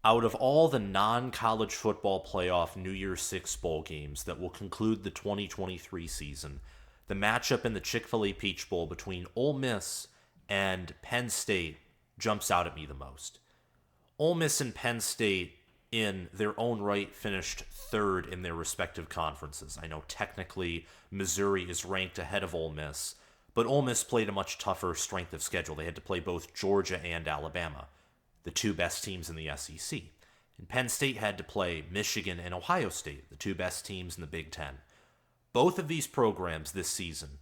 Out of all the non-college football playoff New Year's Six bowl games that will conclude the 2023 season, the matchup in the Chick-fil-A Peach Bowl between Ole Miss and Penn State jumps out at me the most. Ole Miss and Penn State, in their own right, finished third in their respective conferences. I know technically Missouri is ranked ahead of Ole Miss, but Ole Miss played a much tougher strength of schedule. They had to play both Georgia and Alabama, the two best teams in the SEC. And Penn State had to play Michigan and Ohio State, the two best teams in the Big Ten. Both of these programs this season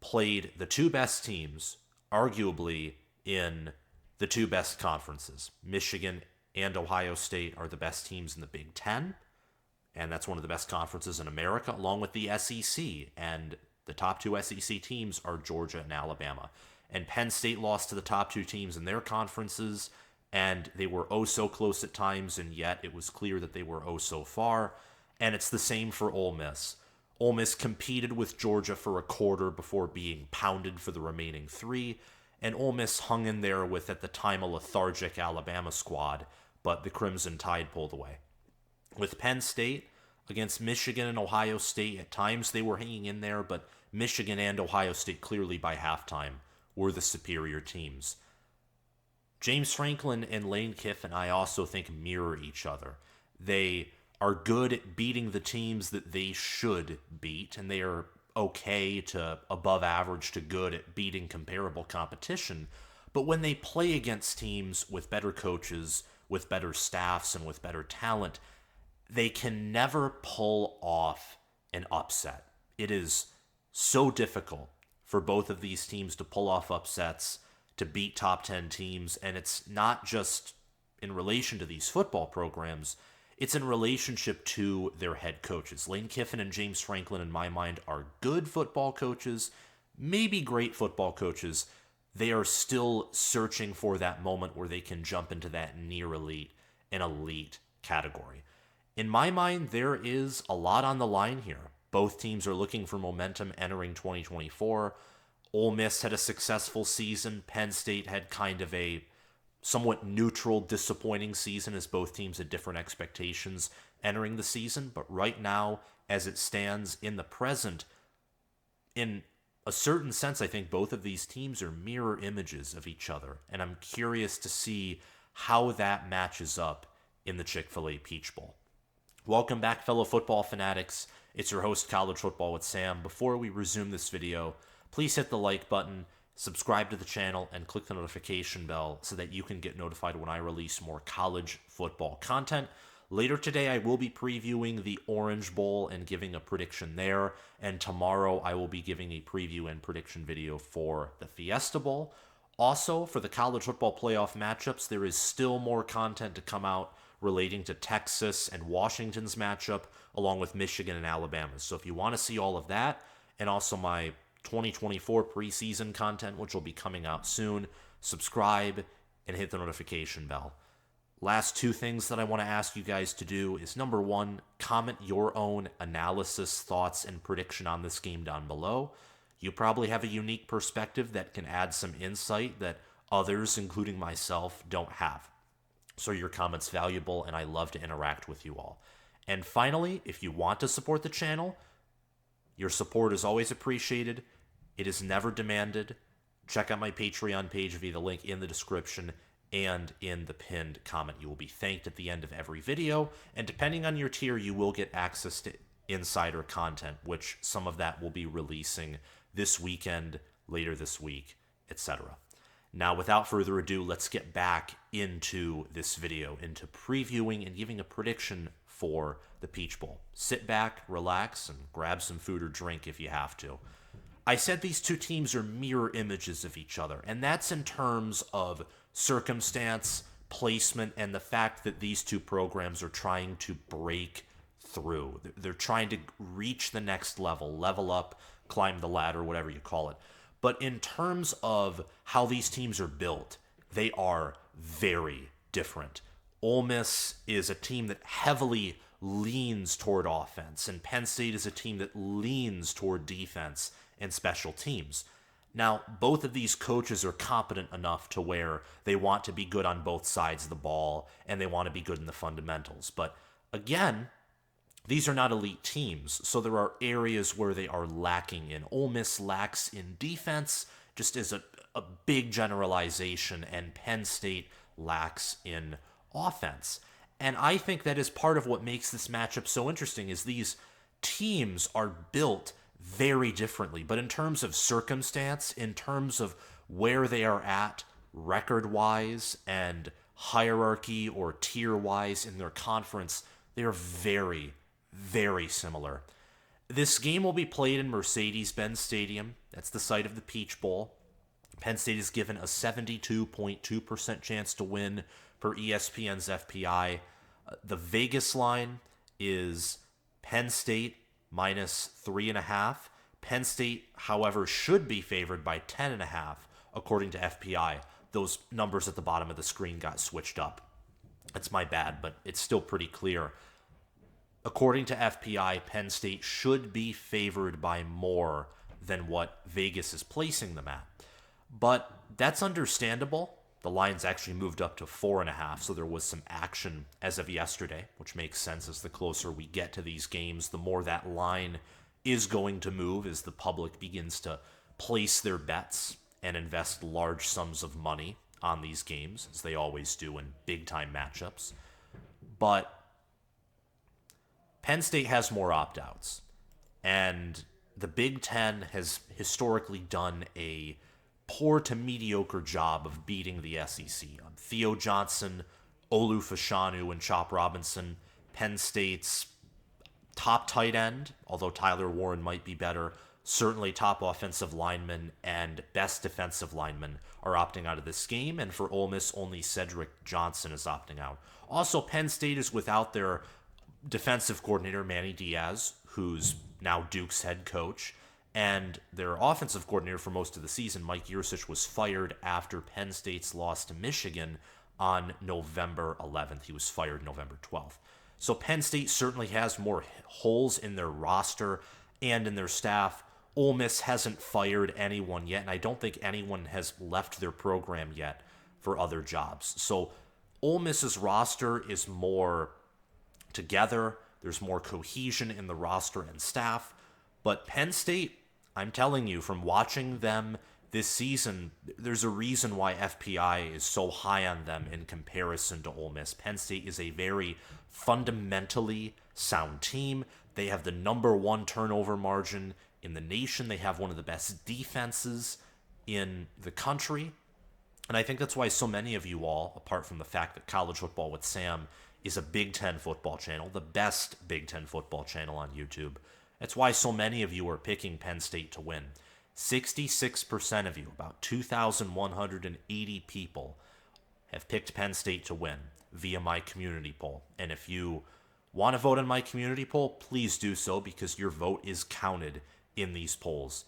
played the two best teams, arguably, in the two best conferences. Michigan and Ohio State are the best teams in the Big Ten, and that's one of the best conferences in America, along with the SEC. And the top two SEC teams are Georgia and Alabama. And Penn State lost to the top two teams in their conferences, and they were oh so close at times, and yet it was clear that they were oh so far. And it's the same for Ole Miss. Ole Miss competed with Georgia for a quarter before being pounded for the remaining three, and Ole Miss hung in there with, at the time, a lethargic Alabama squad, but the Crimson Tide pulled away. With Penn State against Michigan and Ohio State, at times they were hanging in there, but Michigan and Ohio State clearly by halftime were the superior teams. James Franklin and Lane Kiffin, I also think, mirror each other. They are good at beating the teams that they should beat, and they are okay to above average to good at beating comparable competition. But when they play against teams with better coaches, with better staffs, and with better talent, they can never pull off an upset. It is so difficult for both of these teams to pull off upsets, to beat top 10 teams, and it's not just in relation to these football programs, it's in relationship to their head coaches. Lane Kiffin and James Franklin, in my mind, are good football coaches, maybe great football coaches. They are still searching for that moment where they can jump into that near elite and elite category. In my mind, there is a lot on the line here. Both teams are looking for momentum entering 2024. Ole Miss had a successful season. Penn State had kind of a somewhat neutral, disappointing season, as both teams had different expectations entering the season. But right now, as it stands in the present, in a certain sense, I think both of these teams are mirror images of each other. And I'm curious to see how that matches up in the Chick-fil-A Peach Bowl. Welcome back, fellow football fanatics. It's your host, College Football with Sam. Before we resume this video, please hit the like button, subscribe to the channel, and click the notification bell so that you can get notified when I release more college football content. Later today, I will be previewing the Orange Bowl and giving a prediction there, and tomorrow I will be giving a preview and prediction video for the Fiesta Bowl. Also, for the college football playoff matchups, there is still more content to come out relating to Texas and Washington's matchup, along with Michigan and Alabama. So if you want to see all of that, and also my 2024 preseason content, which will be coming out soon, subscribe and hit the notification bell. Last two things that I want to ask you guys to do is, number one, comment your own analysis, thoughts, and prediction on this game down below. You probably have a unique perspective that can add some insight that others, including myself, don't have. So your comment's valuable, and I love to interact with you all. And finally, if you want to support the channel, your support is always appreciated. It is never demanded. Check out my Patreon page via the link in the description and in the pinned comment. You will be thanked at the end of every video, and depending on your tier, you will get access to insider content, which some of that will be releasing this weekend, later this week, etc. Now, without further ado, let's get back into this video, into previewing and giving a prediction for the Peach Bowl. Sit back, relax, and grab some food or drink if you have to. I said these two teams are mirror images of each other, and that's in terms of circumstance, placement, and the fact that these two programs are trying to break through. They're trying to reach the next level, level up, climb the ladder, whatever you call it. But in terms of how these teams are built, they are very different. Ole Miss is a team that heavily leans toward offense, and Penn State is a team that leans toward defense and special teams. Now, both of these coaches are competent enough to where they want to be good on both sides of the ball and they want to be good in the fundamentals. But again, these are not elite teams, so there are areas where they are lacking in. Ole Miss lacks in defense, just as a big generalization, and Penn State lacks in offense. And I think that is part of what makes this matchup so interesting is these teams are built very differently. But in terms of circumstance, in terms of where they are at record-wise and hierarchy or tier-wise in their conference, they are very, very similar. This game will be played in Mercedes-Benz Stadium. That's the site of the Peach Bowl. Penn State is given a 72.2% chance to win per ESPN's FPI. The Vegas line is Penn State minus 3.5. Penn State, however, should be favored by 10.5, according to FPI. Those numbers at the bottom of the screen got switched up. That's my bad, but it's still pretty clear. According to FPI, Penn State should be favored by more than what Vegas is placing them at. But that's understandable. The line's actually moved up to 4.5, so there was some action as of yesterday, which makes sense as the closer we get to these games, the more that line is going to move as the public begins to place their bets and invest large sums of money on these games, as they always do in big-time matchups. But Penn State has more opt-outs, and the Big Ten has historically done a poor to mediocre job of beating the SEC. Theo Johnson, Olu Fashanu, and Chop Robinson, Penn State's top tight end, although Tyler Warren might be better, certainly top offensive lineman and best defensive lineman are opting out of this game, and for Ole Miss, only Cedric Johnson is opting out. Also, Penn State is without their defensive coordinator, Manny Diaz, who's now Duke's head coach, and their offensive coordinator for most of the season, Mike Yurcich, was fired after Penn State's loss to Michigan on November 11th. He was fired November 12th. So Penn State certainly has more holes in their roster and in their staff. Ole Miss hasn't fired anyone yet, and I don't think anyone has left their program yet for other jobs. So Ole Miss's roster is more together. There's more cohesion in the roster and staff. But Penn State, I'm telling you, from watching them this season, there's a reason why FPI is so high on them in comparison to Ole Miss. Penn State is a very fundamentally sound team. They have the number one turnover margin in the nation. They have one of the best defenses in the country. And I think that's why so many of you all, apart from the fact that College Football with Sam is a Big Ten football channel, the best Big Ten football channel on YouTube, that's why so many of you are picking Penn State to win. 66% of you, about 2,180 people, have picked Penn State to win via my community poll. And if you want to vote in my community poll, please do so, because your vote is counted in these polls.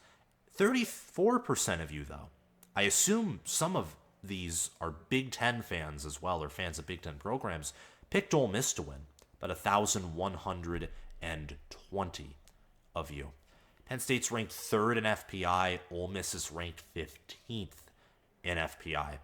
34% of you, though, I assume some of these are Big Ten fans as well, or fans of Big Ten programs, picked Ole Miss to win, about 1,120 of you. Penn State's ranked 3rd in FPI. Ole Miss is ranked 15th in FPI.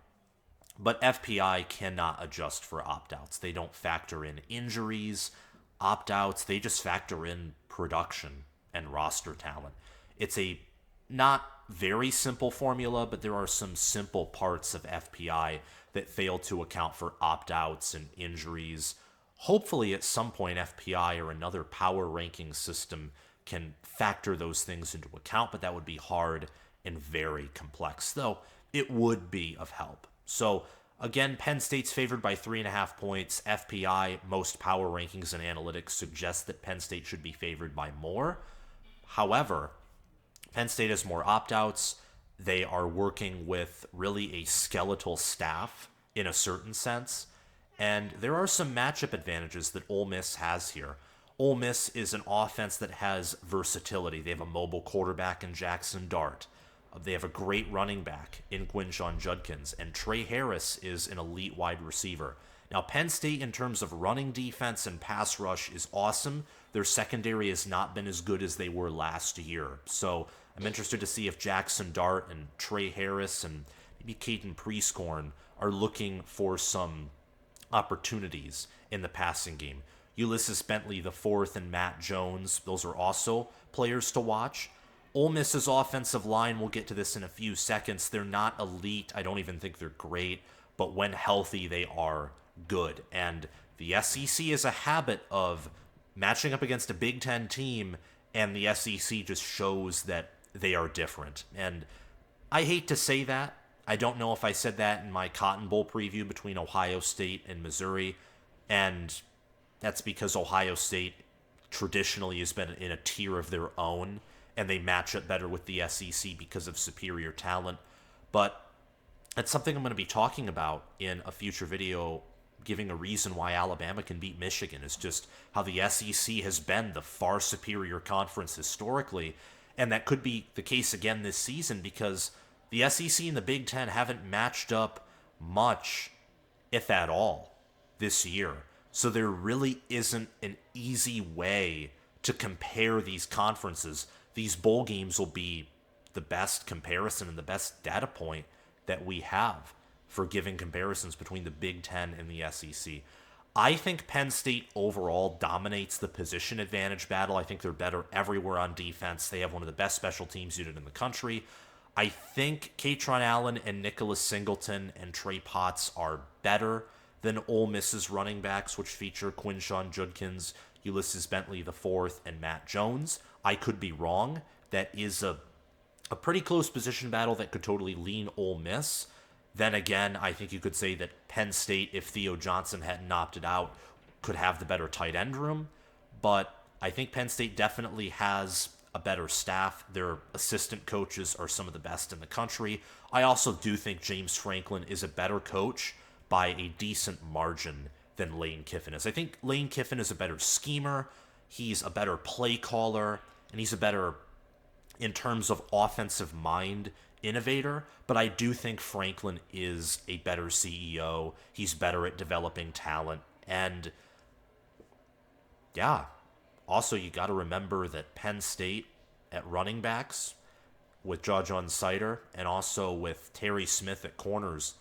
But FPI cannot adjust for opt-outs. They don't factor in injuries, opt-outs. They just factor in production and roster talent. It's a not very simple formula, but there are some simple parts of FPI that fail to account for opt-outs and injuries. Hopefully, at some point, FPI or another power ranking system can factor those things into account, but that would be hard and very complex, though it would be of help. So, again, Penn State's favored by 3.5 points. FPI, most power rankings and analytics suggest that Penn State should be favored by more. However, Penn State has more opt-outs. They are working with really a skeletal staff in a certain sense, and there are some matchup advantages that Ole Miss has here. Ole Miss is an offense that has versatility. They have a mobile quarterback in Jackson Dart. They have a great running back in Quinshon Judkins, and Trey Harris is an elite wide receiver. Now, Penn State, in terms of running defense and pass rush, is awesome. Their secondary has not been as good as they were last year. So I'm interested to see if Jackson Dart and Trey Harris and maybe Caden Prieskorn are looking for some opportunities in the passing game. Ulysses Bentley the fourth and Matt Jones, those are also players to watch. Ole Miss's offensive line, we'll get to this in a few seconds. They're not elite. I don't even think they're great. But when healthy, they are good. And the SEC is a habit of matching up against a Big Ten team, and the SEC just shows that they are different. And I hate to say that. I don't know if I said that in my Cotton Bowl preview between Ohio State and Missouri. And that's because Ohio State traditionally has been in a tier of their own, and they match up better with the SEC because of superior talent. But that's something I'm going to be talking about in a future video, giving a reason why Alabama can beat Michigan. Is just how the SEC has been the far superior conference historically, and that could be the case again this season because the SEC and the Big Ten haven't matched up much, if at all, this year. So there really isn't an easy way to compare these conferences. These bowl games will be the best comparison and the best data point that we have for giving comparisons between the Big Ten and the SEC. I think Penn State overall dominates the position advantage battle. I think they're better everywhere on defense. They have one of the best special teams unit in the country. I think Katron Allen and Nicholas Singleton and Trey Potts are better than Ole Miss's running backs, which feature Quinshawn Judkins, Ulysses Bentley IV, and Matt Jones. I could be wrong. That is a pretty close position battle that could totally lean Ole Miss. Then again, I think you could say that Penn State, if Theo Johnson hadn't opted out, could have the better tight end room. But I think Penn State definitely has a better staff. Their assistant coaches are some of the best in the country. I also do think James Franklin is a better coach by a decent margin than Lane Kiffin is. I think Lane Kiffin is a better schemer. He's a better play caller, and he's a better, in terms of offensive mind, innovator. But I do think Franklin is a better CEO. He's better at developing talent. And yeah, also you got to remember that Penn State at running backs with John Sider and also with Terry Smith at corners,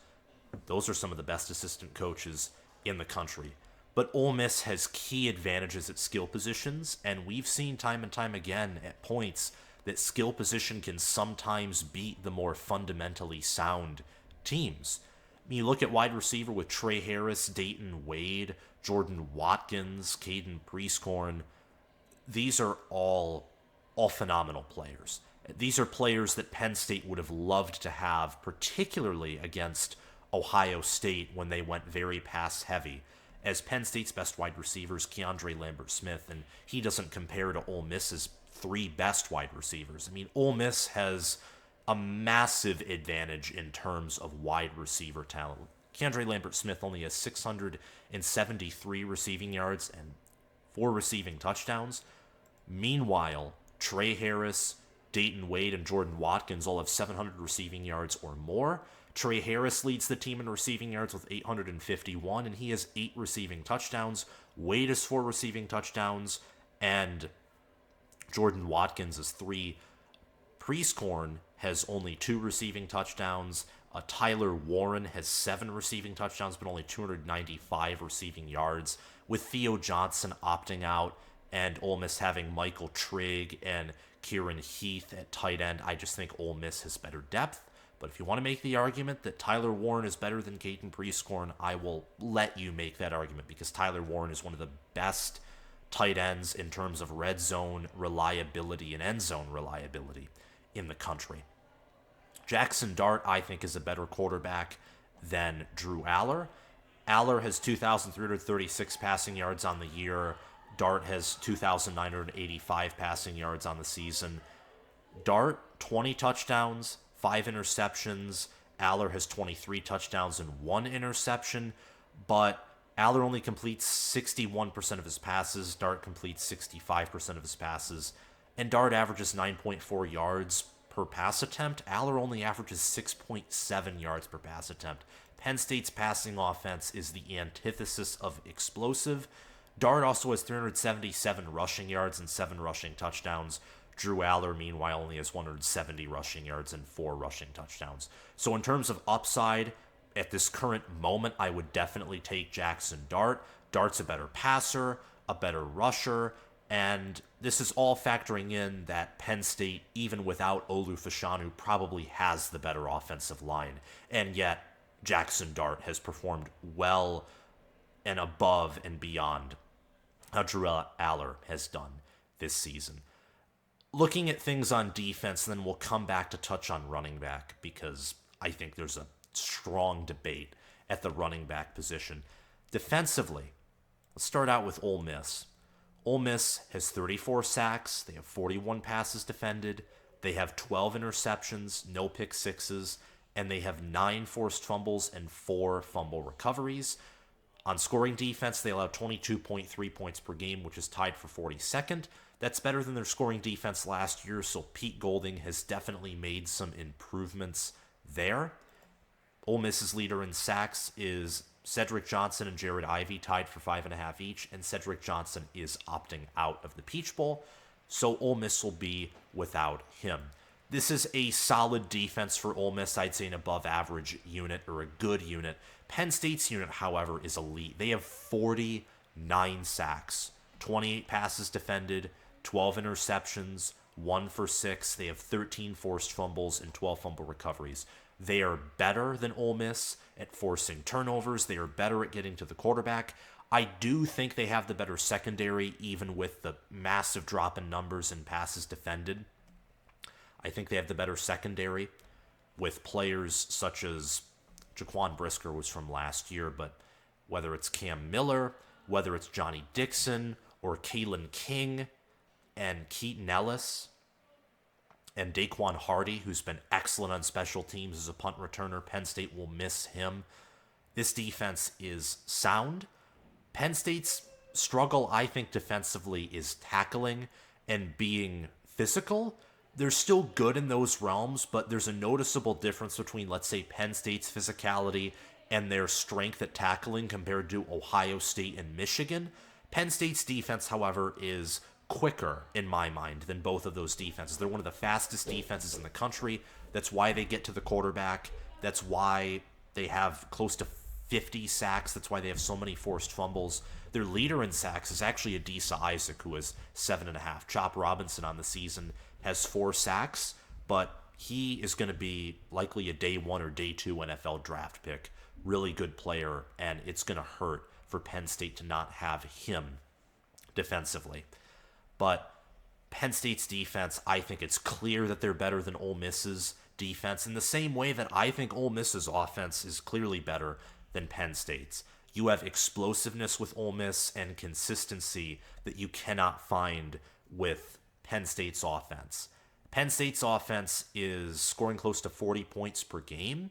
those are some of the best assistant coaches in the country. But Ole Miss has key advantages at skill positions, and we've seen time and time again at points that skill position can sometimes beat the more fundamentally sound teams. I mean, you look at wide receiver with Trey Harris, Dayton Wade, Jordan Watkins, Caden Prieskorn. These are all phenomenal players. These are players that Penn State would have loved to have, particularly against Ohio State when they went very pass heavy. As Penn State's best wide receivers, Keandre Lambert-Smith, and he doesn't compare to Ole Miss's three best wide receivers. I mean, Ole Miss has a massive advantage in terms of wide receiver talent. Keandre Lambert-Smith only has 673 receiving yards and 4 receiving touchdowns. Meanwhile, Trey Harris, Dayton Wade, and Jordan Watkins all have 700 receiving yards or more. Trey Harris leads the team in receiving yards with 851, and he has 8 receiving touchdowns. Wade has 4 receiving touchdowns, and Jordan Watkins has 3. Prieskorn has only 2 receiving touchdowns. Tyler Warren has 7 receiving touchdowns, but only 295 receiving yards. With Theo Johnson opting out and Ole Miss having Michael Trigg and Kieran Heath at tight end, I just think Ole Miss has better depth. But if you want to make the argument that Tyler Warren is better than Caden Prieskorn, I will let you make that argument because Tyler Warren is one of the best tight ends in terms of red zone reliability and end zone reliability in the country. Jackson Dart, I think, is a better quarterback than Drew Aller. Aller has 2,336 passing yards on the year. Dart has 2,985 passing yards on the season. Dart, 20 touchdowns, 5 interceptions. Aller has 23 touchdowns and 1 interception, but Aller only completes 61% of his passes. Dart completes 65% of his passes. And Dart averages 9.4 yards per pass attempt. Aller only averages 6.7 yards per pass attempt. Penn State's passing offense is the antithesis of explosive. Dart also has 377 rushing yards and 7 rushing touchdowns. Drew Aller, meanwhile, only has 170 rushing yards and 4 rushing touchdowns. So in terms of upside, at this current moment, I would definitely take Jackson Dart. Dart's a better passer, a better rusher, and this is all factoring in that Penn State, even without Olu Fashanu, probably has the better offensive line. And yet, Jackson Dart has performed well and above and beyond how Drew Aller has done this season. Looking at things on defense, then we'll come back to touch on running back, because I think there's a strong debate at the running back position. Defensively, let's start out with Ole Miss. Ole Miss has 34 sacks. They have 41 passes defended. They have 12 interceptions, no pick sixes, and they have 9 forced fumbles and 4 fumble recoveries. On scoring defense, they allow 22.3 points per game, which is tied for 42nd. That's better than their scoring defense last year, so Pete Golding has definitely made some improvements there. Ole Miss's leader in sacks is Cedric Johnson and Jared Ivey, tied for 5.5 each, and Cedric Johnson is opting out of the Peach Bowl, so Ole Miss will be without him. This is a solid defense for Ole Miss. I'd say an above-average unit or a good unit. Penn State's unit, however, is elite. They have 49 sacks, 28 passes defended, 12 interceptions, 1 for 6. They have 13 forced fumbles and 12 fumble recoveries. They are better than Ole Miss at forcing turnovers. They are better at getting to the quarterback. I do think they have the better secondary, even with the massive drop in numbers and passes defended. I think they have the better secondary with players such as Jaquan Brisker was from last year, but whether it's Cam Miller, whether it's Johnny Dixon, or Kalen King and Keaton Ellis and Daquan Hardy, who's been excellent on special teams as a punt returner. Penn State will miss him. This defense is sound. Penn State's struggle, I think, defensively is tackling and being physical. They're still good in those realms, but there's a noticeable difference between, let's say, Penn State's physicality and their strength at tackling compared to Ohio State and Michigan. Penn State's defense, however, is quicker, in my mind, than both of those defenses. They're one of the fastest defenses in the country. That's why they get to the quarterback. That's why they have close to 50 sacks. That's why they have so many forced fumbles. Their leader in sacks is actually Adisa Isaac, who has 7.5. Chop Robinson on the season has 4 sacks, but he is going to be likely a day 1 or day 2 NFL draft pick. Really good player, and it's going to hurt for Penn State to not have him defensively. But Penn State's defense, I think it's clear that they're better than Ole Miss's defense, in the same way that I think Ole Miss's offense is clearly better than Penn State's. You have explosiveness with Ole Miss and consistency that you cannot find with Penn State's offense. Penn State's offense is scoring close to 40 points per game,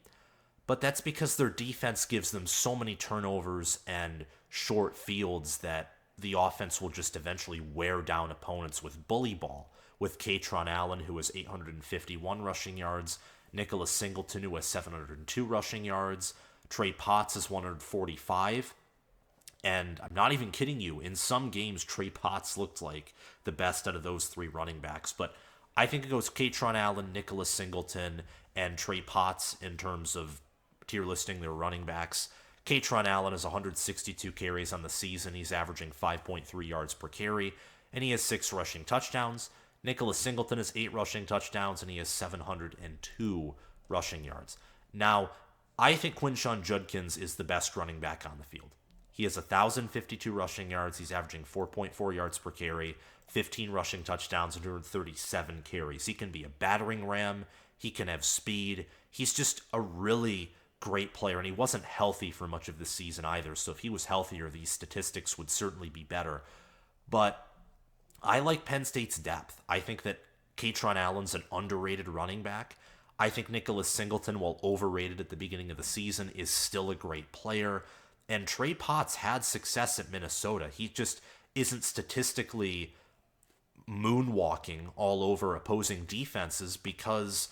but that's because their defense gives them so many turnovers and short fields that the offense will just eventually wear down opponents with bully ball, with Katron Allen, who has 851 rushing yards, Nicholas Singleton, who has 702 rushing yards, Trey Potts has 145, and I'm not even kidding you, in some games, Trey Potts looked like the best out of those 3 running backs. But I think it goes Katron Allen, Nicholas Singleton, and Trey Potts in terms of tier listing their running backs. Katron Allen has 162 carries on the season. He's averaging 5.3 yards per carry, and he has 6 rushing touchdowns. Nicholas Singleton has 8 rushing touchdowns, and he has 702 rushing yards. Now, I think Quinshon Judkins is the best running back on the field. He has 1,052 rushing yards. He's averaging 4.4 yards per carry, 15 rushing touchdowns, and 137 carries. He can be a battering ram. He can have speed. He's just a really great player, and he wasn't healthy for much of the season either, so if he was healthier, these statistics would certainly be better. But I like Penn State's depth. I think that Katron Allen's an underrated running back. I think Nicholas Singleton, while overrated at the beginning of the season, is still a great player. And Trey Potts had success at Minnesota. He just isn't statistically moonwalking all over opposing defenses because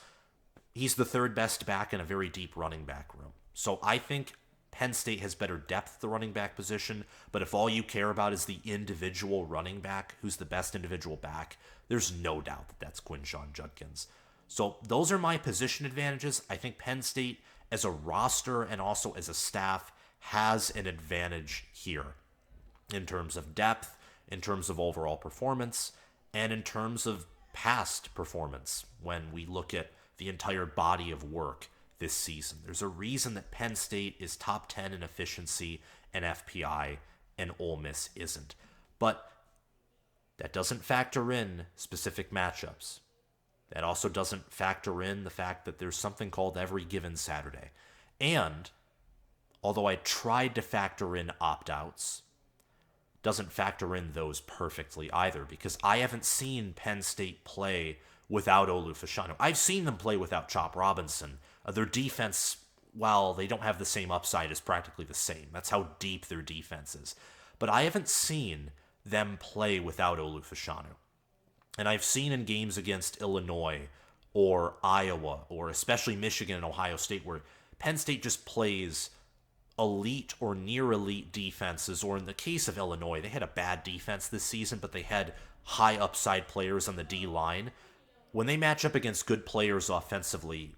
he's the 3rd best back in a very deep running back room. So I think Penn State has better depth at the running back position, but if all you care about is the individual running back, who's the best individual back, there's no doubt that that's Quinshon Judkins. So those are my position advantages. I think Penn State, as a roster and also as a staff, has an advantage here in terms of depth, in terms of overall performance, and in terms of past performance when we look at the entire body of work this season. There's a reason that Penn State is top 10 in efficiency and FPI and Ole Miss isn't. But that doesn't factor in specific matchups. That also doesn't factor in the fact that there's something called every given Saturday. And although I tried to factor in opt-outs, doesn't factor in those perfectly either, because I haven't seen Penn State play without Olu Fashanu. I've seen them play without Chop Robinson. Their defense, while they don't have the same upside, is practically the same. That's how deep their defense is. But I haven't seen them play without Olu Fashanu. And I've seen in games against Illinois or Iowa or especially Michigan and Ohio State where Penn State just plays elite or near elite defenses, or in the case of Illinois, they had a bad defense this season, but they had high upside players on the D-line. When they match up against good players offensively,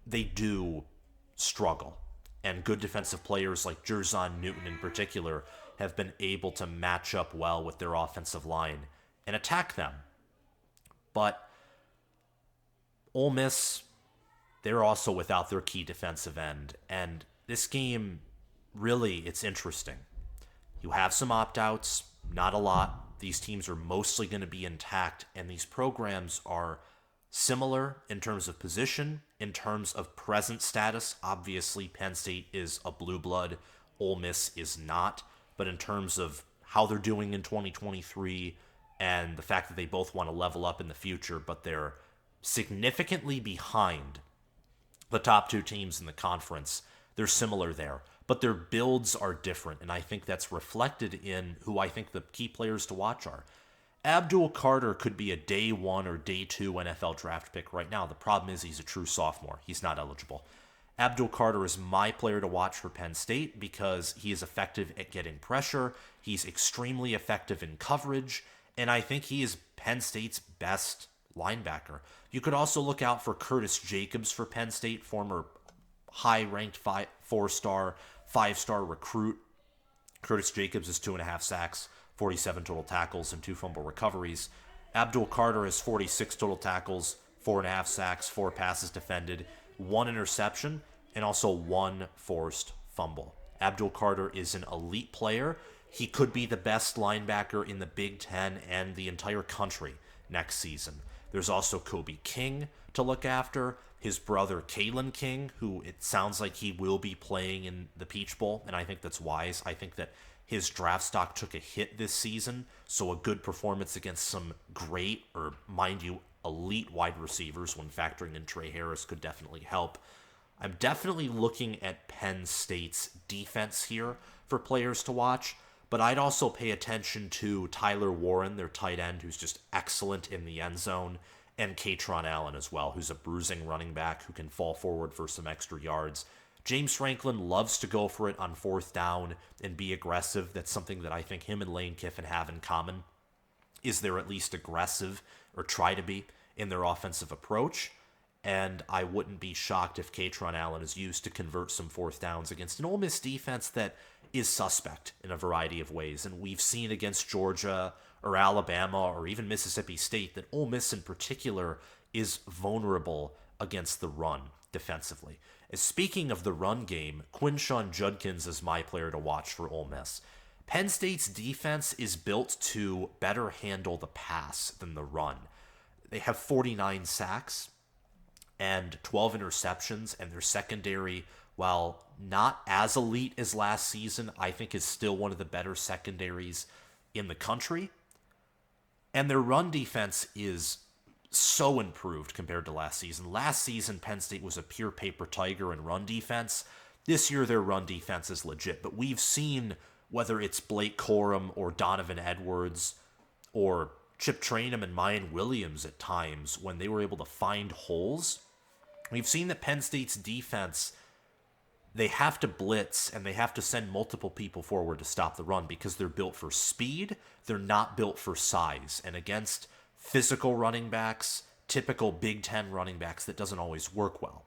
they do struggle. And good defensive players like Jerzon Newton in particular have been able to match up well with their offensive line and attack them. But Ole Miss, they're also without their key defensive end. And this game, really, it's interesting. You have some opt-outs, not a lot. These teams are mostly going to be intact, and these programs are similar in terms of position, in terms of present status. Obviously, Penn State is a blue blood, Ole Miss is not. But in terms of how they're doing in 2023 and the fact that they both want to level up in the future, but they're significantly behind the top two teams in the conference, they're similar there. But their builds are different, and I think that's reflected in who I think the key players to watch are. Abdul Carter could be a day 1 or day 2 NFL draft pick right now. The problem is he's a true sophomore. He's not eligible. Abdul Carter is my player to watch for Penn State because he is effective at getting pressure. He's extremely effective in coverage, and I think he is Penn State's best linebacker. You could also look out for Curtis Jacobs for Penn State, former high-ranked 4-star, 5-star recruit. Curtis Jacobs is 2.5 sacks, 47 total tackles, and 2 fumble recoveries. Abdul Carter has 46 total tackles, 4.5 sacks, 4 passes defended, 1 interception, and also 1 forced fumble. Abdul Carter is an elite player. He could be the best linebacker in the Big Ten and the entire country next season. There's also Kobe King to look after. His brother, Kalen King, who it sounds like he will be playing in the Peach Bowl, and I think that's wise. I think that his draft stock took a hit this season, so a good performance against some great, or mind you, elite wide receivers when factoring in Trey Harris could definitely help. I'm definitely looking at Penn State's defense here for players to watch, but I'd also pay attention to Tyler Warren, their tight end, who's just excellent in the end zone, and Katron Allen as well, who's a bruising running back who can fall forward for some extra yards. James Franklin loves to go for it on 4th down and be aggressive. That's something that I think him and Lane Kiffin have in common. Is they're at least aggressive, or try to be, in their offensive approach. And I wouldn't be shocked if Katron Allen is used to convert some 4th downs against an Ole Miss defense that is suspect in a variety of ways. And we've seen against Georgia or Alabama or even Mississippi State that Ole Miss in particular is vulnerable against the run defensively. Speaking of the run game, Quinshon Judkins is my player to watch for Ole Miss. Penn State's defense is built to better handle the pass than the run. They have 49 sacks and 12 interceptions, and their secondary, while not as elite as last season, I think is still one of the better secondaries in the country. And their run defense is so improved compared to last season. Last season, Penn State was a pure paper tiger in run defense. This year, their run defense is legit. But we've seen, whether it's Blake Corum or Donovan Edwards or Chip Trainum and Mayan Williams at times, when they were able to find holes, we've seen that Penn State's defense they have to blitz and they have to send multiple people forward to stop the run because they're built for speed. They're not built for size. And against physical running backs, typical Big Ten running backs, that doesn't always work well.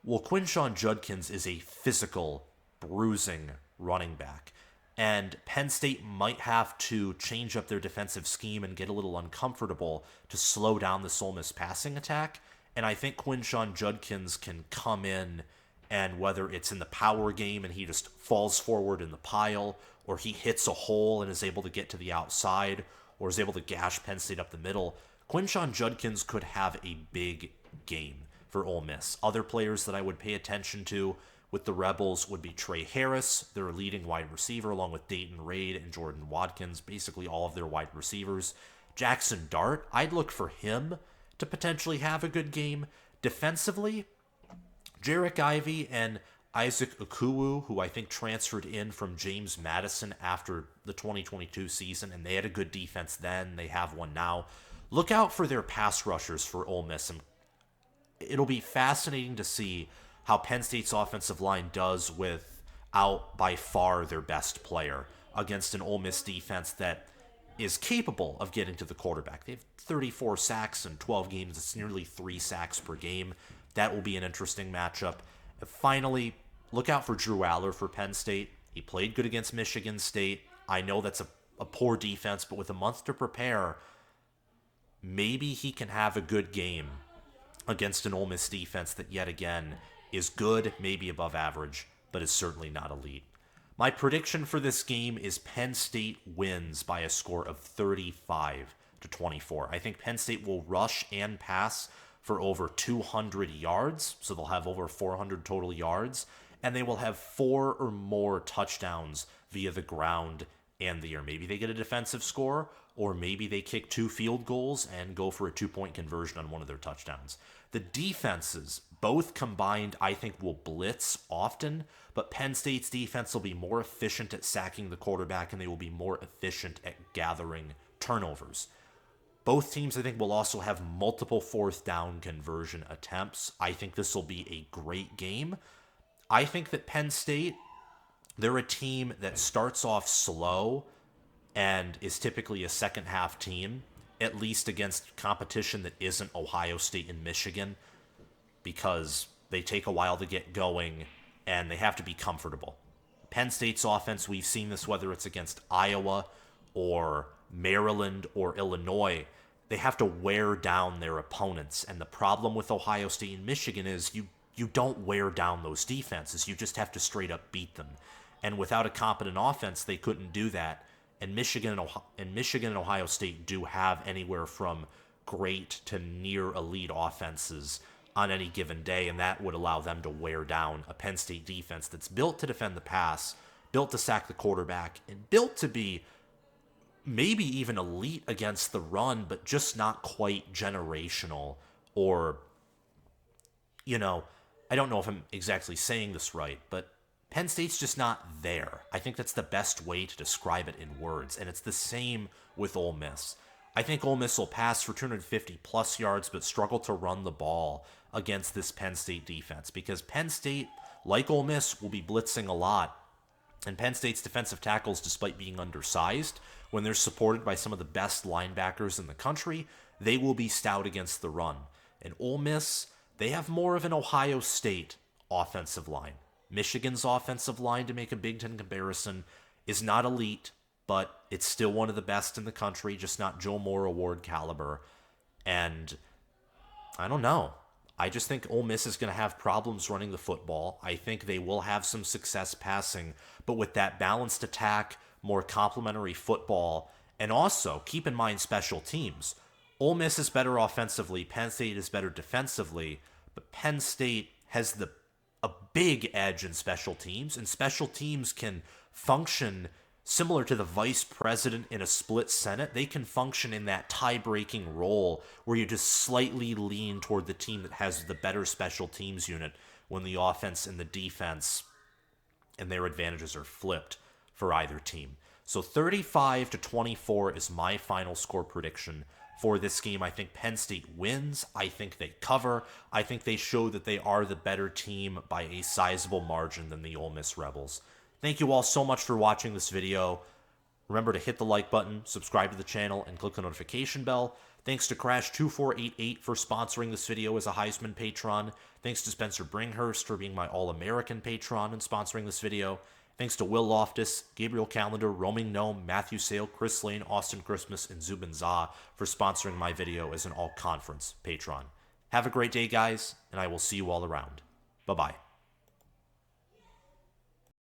Well, Quinshon Judkins is a physical, bruising running back. And Penn State might have to change up their defensive scheme and get a little uncomfortable to slow down the Ole Miss passing attack. And I think Quinshon Judkins can come in, and whether it's in the power game and he just falls forward in the pile, or he hits a hole and is able to get to the outside, or is able to gash Penn State up the middle, Quinshon Judkins could have a big game for Ole Miss. Other players that I would pay attention to with the Rebels would be Trey Harris, their leading wide receiver, along with Dayton Raid and Jordan Watkins, basically all of their wide receivers. Jackson Dart, I'd look for him to potentially have a good game. Defensively, Jarek Ivey and Isaac Okuwu, who I think transferred in from James Madison after the 2022 season, and they had a good defense then. They have one now. Look out for their pass rushers for Ole Miss. And it'll be fascinating to see how Penn State's offensive line does without by far their best player against an Ole Miss defense that is capable of getting to the quarterback. They have 34 sacks in 12 games. It's nearly 3 sacks per game. That will be an interesting matchup. And finally, look out for Drew Aller for Penn State. He played good against Michigan State. I know that's a poor defense, but with a month to prepare, maybe he can have a good game against an Ole Miss defense that yet again is good, maybe above average, but is certainly not elite. My prediction for this game is Penn State wins by a score of 35-24. I think Penn State will rush and pass for over 200 yards, so they'll have over 400 total yards, and they will have 4 or more touchdowns via the ground and the air. Maybe they get a defensive score, or maybe they kick 2 field goals and go for a 2-point conversion on one of their touchdowns. The defenses, both combined, I think will blitz often, but Penn State's defense will be more efficient at sacking the quarterback, and they will be more efficient at gathering turnovers. Both teams, I think, will also have multiple 4th down conversion attempts. I think this will be a great game. I think that Penn State, they're a team that starts off slow and is typically a second half team, at least against competition that isn't Ohio State and Michigan, because they take a while to get going and they have to be comfortable. Penn State's offense, we've seen this whether it's against Iowa or Maryland or Illinois, they have to wear down their opponents. And the problem with Ohio State and Michigan is you don't wear down those defenses. You just have to straight up beat them. And without a competent offense, they couldn't do that. And Michigan and Ohio State do have anywhere from great to near elite offenses on any given day, and that would allow them to wear down a Penn State defense that's built to defend the pass, built to sack the quarterback, and built to be maybe even elite against the run, but just not quite generational. Or, I don't know if I'm exactly saying this right, but Penn State's just not there. I think that's the best way to describe it in words, and it's the same with Ole Miss. I think Ole Miss will pass for 250-plus yards, but struggle to run the ball against this Penn State defense, because Penn State, like Ole Miss, will be blitzing a lot. And Penn State's defensive tackles, despite being undersized, when they're supported by some of the best linebackers in the country, they will be stout against the run. And Ole Miss, they have more of an Ohio State offensive line. Michigan's offensive line, to make a Big Ten comparison, is not elite, but it's still one of the best in the country, just not Joe Moore Award caliber. And I don't know. I just think Ole Miss is going to have problems running the football. I think they will have some success passing, but with that balanced attack, more complementary football, and also keep in mind special teams. Ole Miss is better offensively, Penn State is better defensively, but Penn State has a big edge in special teams, and special teams can function similar to the vice president in a split Senate. They can function in that tie-breaking role where you just slightly lean toward the team that has the better special teams unit when the offense and the defense and their advantages are flipped for either team. So 35-24 is my final score prediction. for this game. I think Penn State wins. I think they cover. I think they show that they are the better team by a sizable margin than the Ole Miss Rebels. Thank you all so much for watching this video. Remember to hit the like button, subscribe to the channel, and click the notification bell. Thanks to Crash2488 for sponsoring this video as a Heisman patron. Thanks to Spencer Bringhurst for being my All-American patron and sponsoring this video. Thanks to Will Loftus, Gabriel Calendar, Roaming Gnome, Matthew Sale, Chris Lane, Austin Christmas, and Zubin Zah for sponsoring my video as an all-conference patron. Have a great day, guys, and I will see you all around. Bye-bye.